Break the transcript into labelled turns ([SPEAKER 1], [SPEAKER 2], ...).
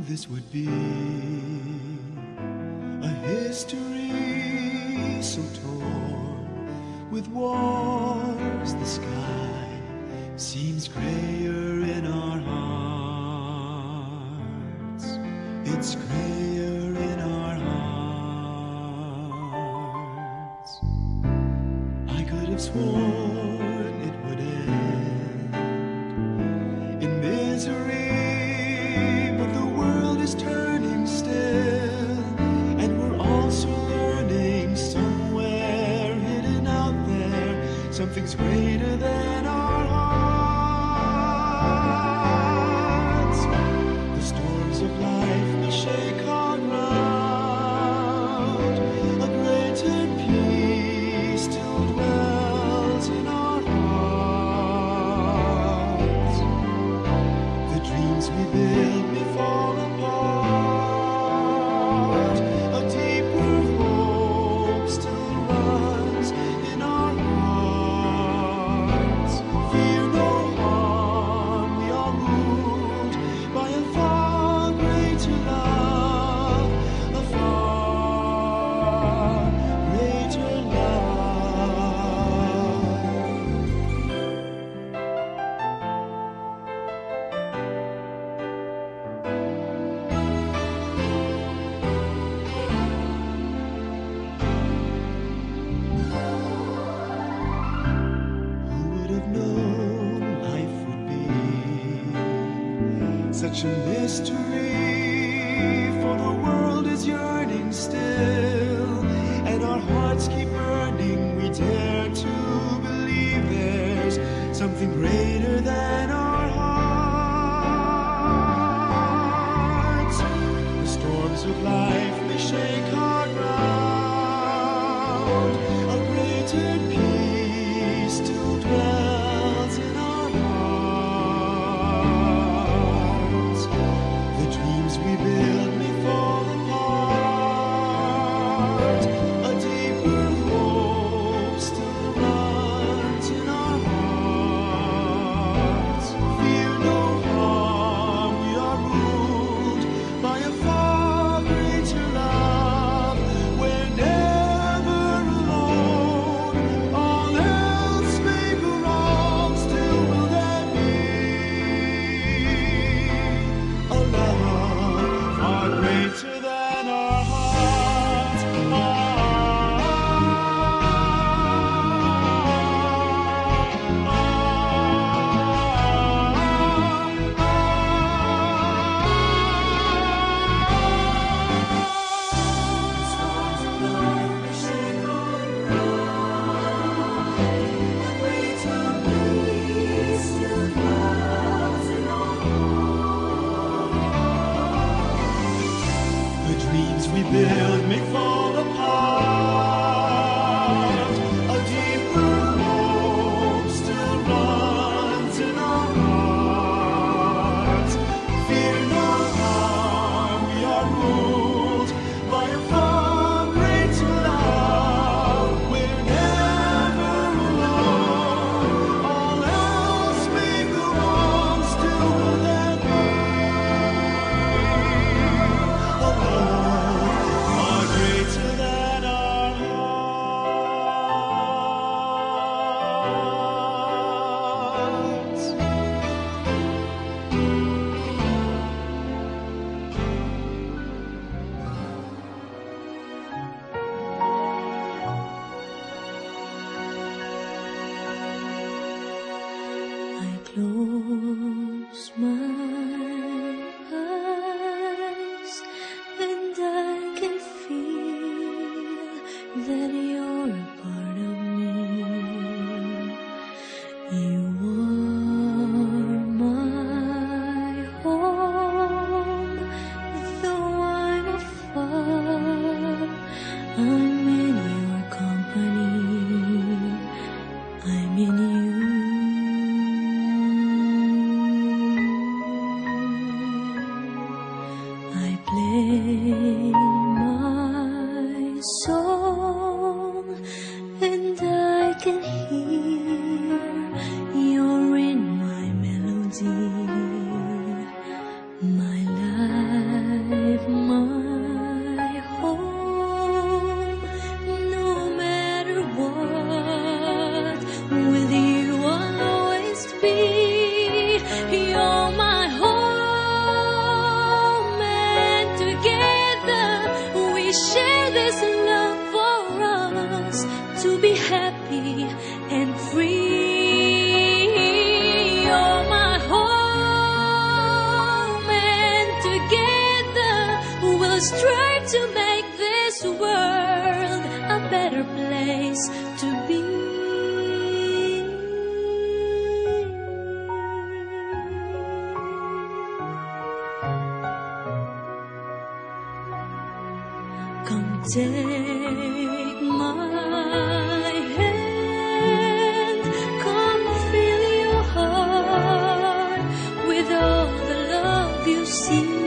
[SPEAKER 1] this would be a history so torn with wars. The sky seems grayer in our hearts. It's grayer in our hearts. I could have sworn it would end in misery, but the world is turning still, and we're also learning somewhere hidden out there, something's greater than our hearts. The storms of life may shake our ground, a greater peace still dwells in our hearts. The dreams we build may fall apart, a deeper hope still runs in our hearts. Fear no harm, we are ruled by a far greater love, a far greater love. Who would have known life would be such a mystery? For the world is yearning still, and our hearts keep burning. We dare to believe there's something greater than our hearts. The storms of life may shake our ground, a greater peace still dwells in our hearts. The dreams we build may fall apart, a deeper hope still runs in our hearts. Fear no harm, we are ruled by a far greater love. We're never alone, all else may go wrong, still will there be a love far greater than our hearts. The dreams we build may fall apart, a deeper hope still runs in our hearts. Fear no harm, we are ruled by a far greater love. We're never alone, all else may go wrong, still will there be a love far greater than our hearts.
[SPEAKER 2] I close my eyes and I can feel that you're a part of me. You are my home, though I'm afar. I'm in your company. I'm in you. I play my song and I can hear you're in my melody. My life share this love for us to be happy and free. You're my home, and together we'll strive to make this world a better place to be. Come take my hand, come fill your heart with all the love you see.